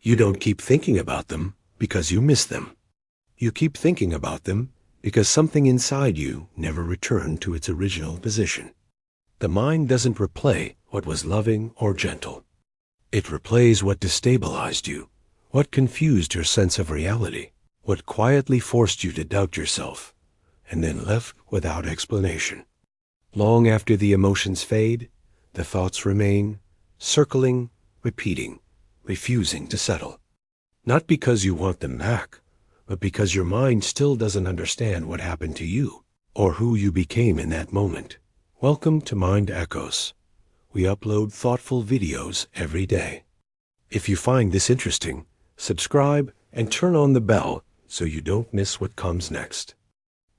You don't keep thinking about them because you miss them. You keep thinking about them because something inside you never returned to its original position. The mind doesn't replay what was loving or gentle. It replays what destabilized you, what confused your sense of reality, what quietly forced you to doubt yourself, and then left without explanation. Long after the emotions fade, the thoughts remain, circling, repeating, refusing to settle. Not because you want them back, but because your mind still doesn't understand what happened to you or who you became in that moment. Welcome to Mind Echoes. We upload thoughtful videos every day. If you find this interesting, subscribe and turn on the bell so you don't miss what comes next.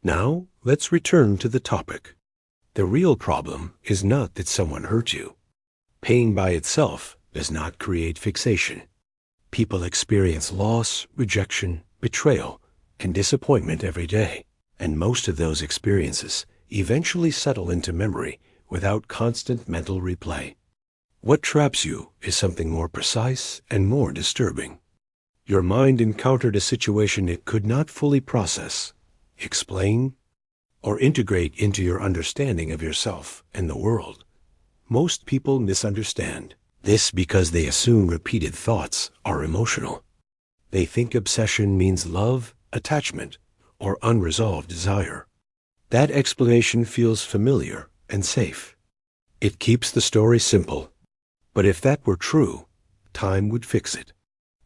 Now, let's return to the topic. The real problem is not that someone hurt you. Pain by itself does not create fixation. People experience loss, rejection, betrayal, and disappointment every day, and most of those experiences eventually settle into memory without constant mental replay. What traps you is something more precise and more disturbing. Your mind encountered a situation it could not fully process, explain, or integrate into your understanding of yourself and the world. Most people misunderstand this because they assume repeated thoughts are emotional. They think obsession means love, attachment, or unresolved desire. That explanation feels familiar and safe. It keeps the story simple. But if that were true, time would fix it.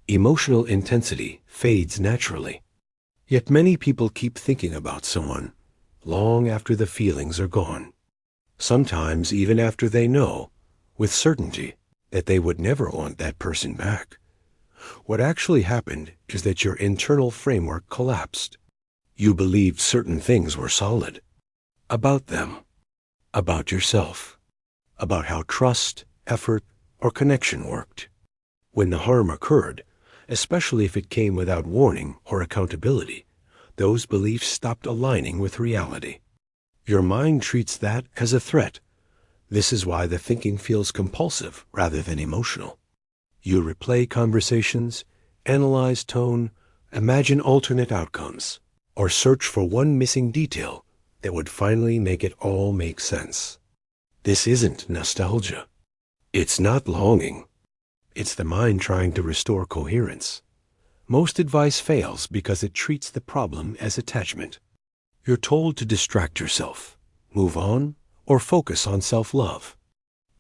Emotional intensity fades naturally. Yet many people keep thinking about someone long after the feelings are gone. Sometimes even after they know, with certainty, that they would never want that person back. What actually happened is that your internal framework collapsed. You believed certain things were solid. About them. About yourself. About how trust, effort, or connection worked. When the harm occurred, especially if it came without warning or accountability, those beliefs stopped aligning with reality. Your mind treats that as a threat. This is why the thinking feels compulsive rather than emotional. You replay conversations, analyze tone, imagine alternate outcomes, or search for one missing detail that would finally make it all make sense. This isn't nostalgia. It's not longing. It's the mind trying to restore coherence. Most advice fails because it treats the problem as attachment. You're told to distract yourself, move on, or focus on self-love.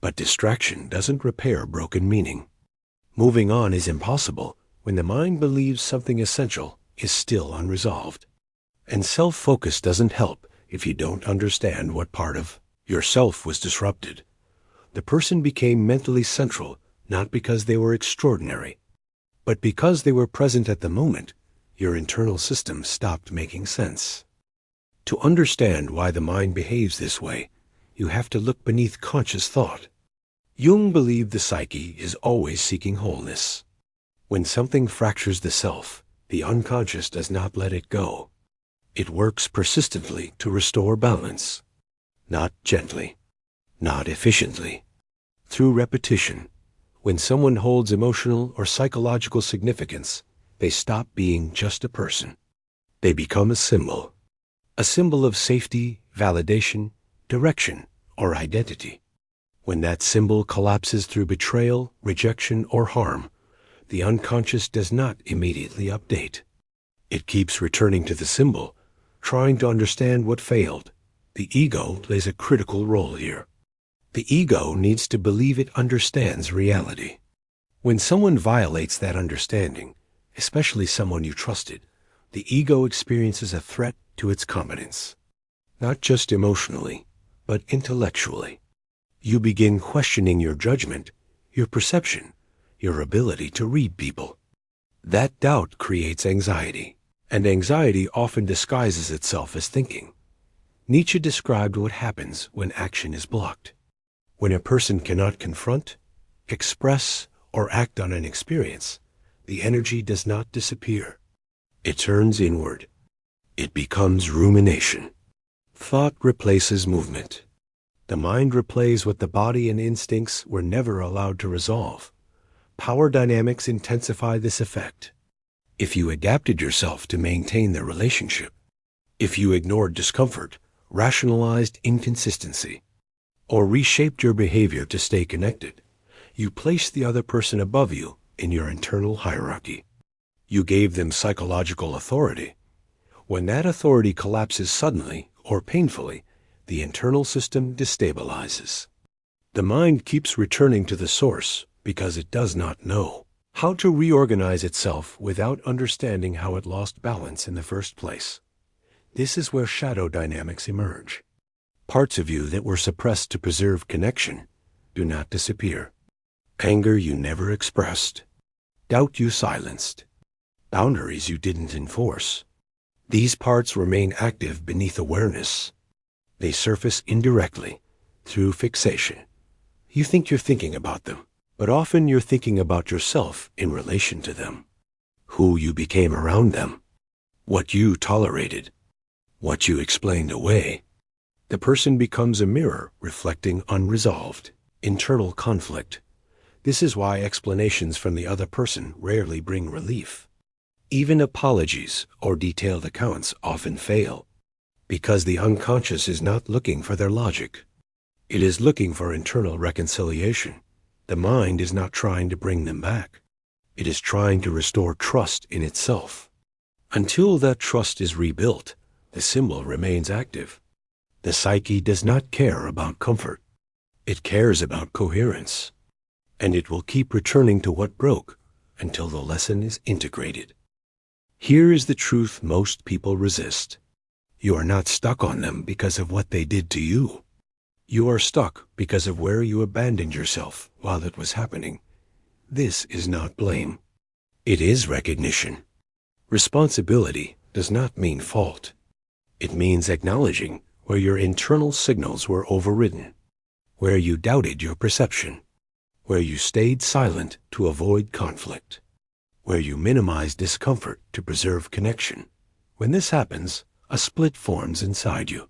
But distraction doesn't repair broken meaning. Moving on is impossible when the mind believes something essential is still unresolved. And self-focus doesn't help if you don't understand what part of yourself was disrupted. The person became mentally central not because they were extraordinary, but because they were present at the moment. Your internal system stopped making sense. To understand why the mind behaves this way, you have to look beneath conscious thought. Jung believed the psyche is always seeking wholeness. When something fractures the self, the unconscious does not let it go. It works persistently to restore balance. Not gently, not efficiently. Through repetition. When someone holds emotional or psychological significance, they stop being just a person. They become a symbol of safety, validation, direction, or identity. When that symbol collapses through betrayal, rejection, or harm, the unconscious does not immediately update. It keeps returning to the symbol, trying to understand what failed. The ego plays a critical role here. The ego needs to believe it understands reality. When someone violates that understanding, especially someone you trusted, the ego experiences a threat to its competence. Not just emotionally, but intellectually. You begin questioning your judgment, your perception, your ability to read people. That doubt creates anxiety, and anxiety often disguises itself as thinking. Nietzsche described what happens when action is blocked. When a person cannot confront, express, or act on an experience, the energy does not disappear. It turns inward. It becomes rumination. Thought replaces movement. The mind replays what the body and instincts were never allowed to resolve. Power dynamics intensify this effect. If you adapted yourself to maintain the relationship, if you ignored discomfort, rationalized inconsistency, or reshaped your behavior to stay connected, you placed the other person above you in your internal hierarchy. You gave them psychological authority. When that authority collapses suddenly or painfully, the internal system destabilizes. The mind keeps returning to the source because it does not know how to reorganize itself without understanding how it lost balance in the first place. This is where shadow dynamics emerge. Parts of you that were suppressed to preserve connection do not disappear. Anger you never expressed, doubt you silenced, boundaries you didn't enforce. These parts remain active beneath awareness. They surface indirectly through fixation. You think you're thinking about them, but often you're thinking about yourself in relation to them. Who you became around them, what you tolerated, what you explained away. The person becomes a mirror reflecting unresolved, internal conflict. This is why explanations from the other person rarely bring relief. Even apologies or detailed accounts often fail, because the unconscious is not looking for their logic. It is looking for internal reconciliation. The mind is not trying to bring them back. It is trying to restore trust in itself. Until that trust is rebuilt, the symbol remains active. The psyche does not care about comfort. It cares about coherence. And it will keep returning to what broke until the lesson is integrated. Here is the truth most people resist. You are not stuck on them because of what they did to you. You are stuck because of where you abandoned yourself while it was happening. This is not blame. It is recognition. Responsibility does not mean fault. It means acknowledging where your internal signals were overridden, where you doubted your perception, where you stayed silent to avoid conflict, where you minimized discomfort to preserve connection. When this happens, a split forms inside you.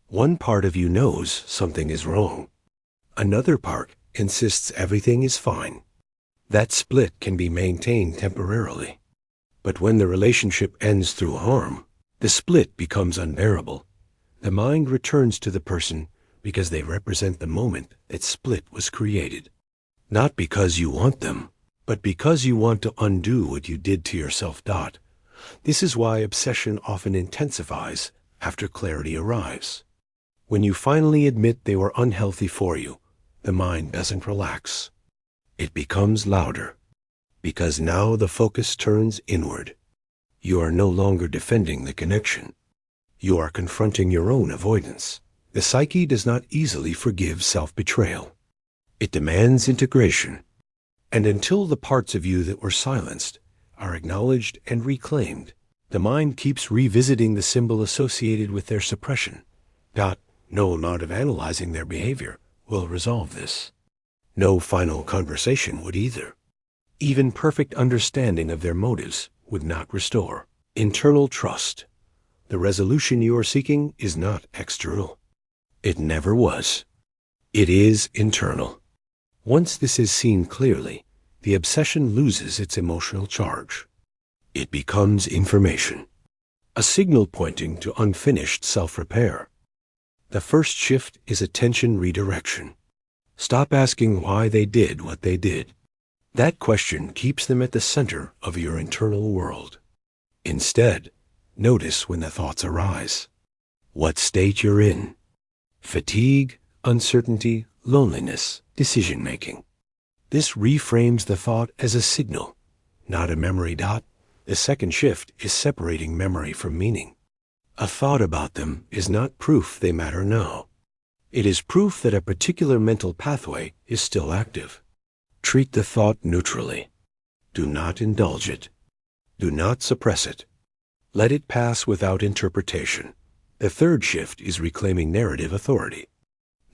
One part of you knows something is wrong. Another part insists everything is fine. That split can be maintained temporarily. But when the relationship ends through harm, the split becomes unbearable. The mind returns to the person because they represent the moment that split was created. Not because you want them, but because you want to undo what you did to yourself. This is why obsession often intensifies after clarity arrives. When you finally admit they were unhealthy for you, the mind doesn't relax. It becomes louder, because now the focus turns inward. You are no longer defending the connection. You are confronting your own avoidance. The psyche does not easily forgive self-betrayal. It demands integration. And until the parts of you that were silenced are acknowledged and reclaimed, the mind keeps revisiting the symbol associated with their suppression. No amount of analyzing their behavior will resolve this. No final conversation would either. Even perfect understanding of their motives would not restore internal trust. The resolution you are seeking is not external. It never was. It is internal. Once this is seen clearly, the obsession loses its emotional charge. It becomes information, a signal pointing to unfinished self-repair. The first shift is attention redirection. Stop asking why they did what they did. That question keeps them at the center of your internal world. Instead, notice when the thoughts arise. What state you're in. Fatigue, uncertainty, loneliness, decision-making. This reframes the thought as a signal, not a memory. The second shift is separating memory from meaning. A thought about them is not proof they matter now. It is proof that a particular mental pathway is still active. Treat the thought neutrally. Do not indulge it. Do not suppress it. Let it pass without interpretation. The third shift is reclaiming narrative authority,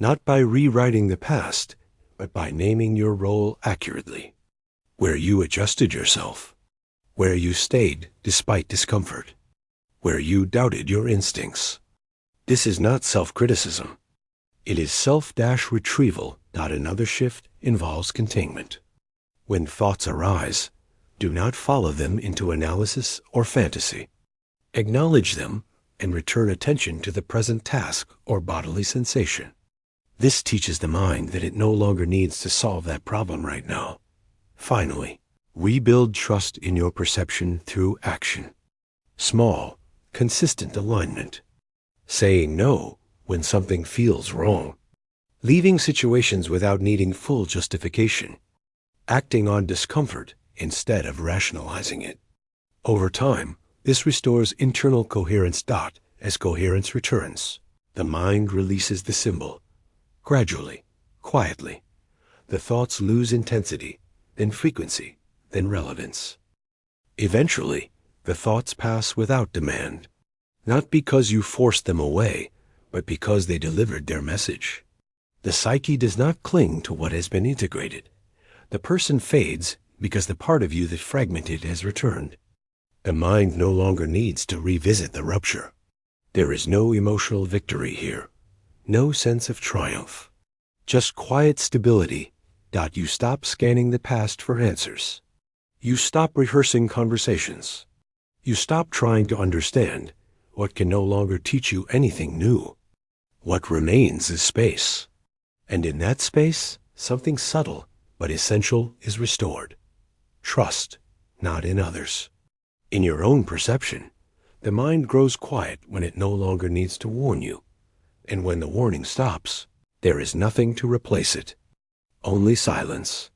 not by rewriting the past, but by naming your role accurately. Where you adjusted yourself, where you stayed despite discomfort, where you doubted your instincts. This is not self-criticism. It is self-retrieval. Another shift involves containment. When thoughts arise, do not follow them into analysis or fantasy. Acknowledge them and return attention to the present task or bodily sensation. This teaches the mind that it no longer needs to solve that problem right now. Finally, rebuild trust in your perception through action. Small, consistent alignment. Saying no when something feels wrong. Leaving situations without needing full justification. Acting on discomfort instead of rationalizing it. Over time, this restores internal coherence. As coherence returns, the mind releases the symbol. Gradually, quietly, the thoughts lose intensity, then frequency, then relevance. Eventually, the thoughts pass without demand, not because you forced them away, but because they delivered their message. The psyche does not cling to what has been integrated. The person fades because the part of you that fragmented has returned. The mind no longer needs to revisit the rupture. There is no emotional victory here, no sense of triumph, just quiet stability. You stop scanning the past for answers. You stop rehearsing conversations. You stop trying to understand what can no longer teach you anything new. What remains is space. And in that space, something subtle but essential is restored. Trust, not in others. In your own perception, the mind grows quiet when it no longer needs to warn you. And when the warning stops, there is nothing to replace it. Only silence.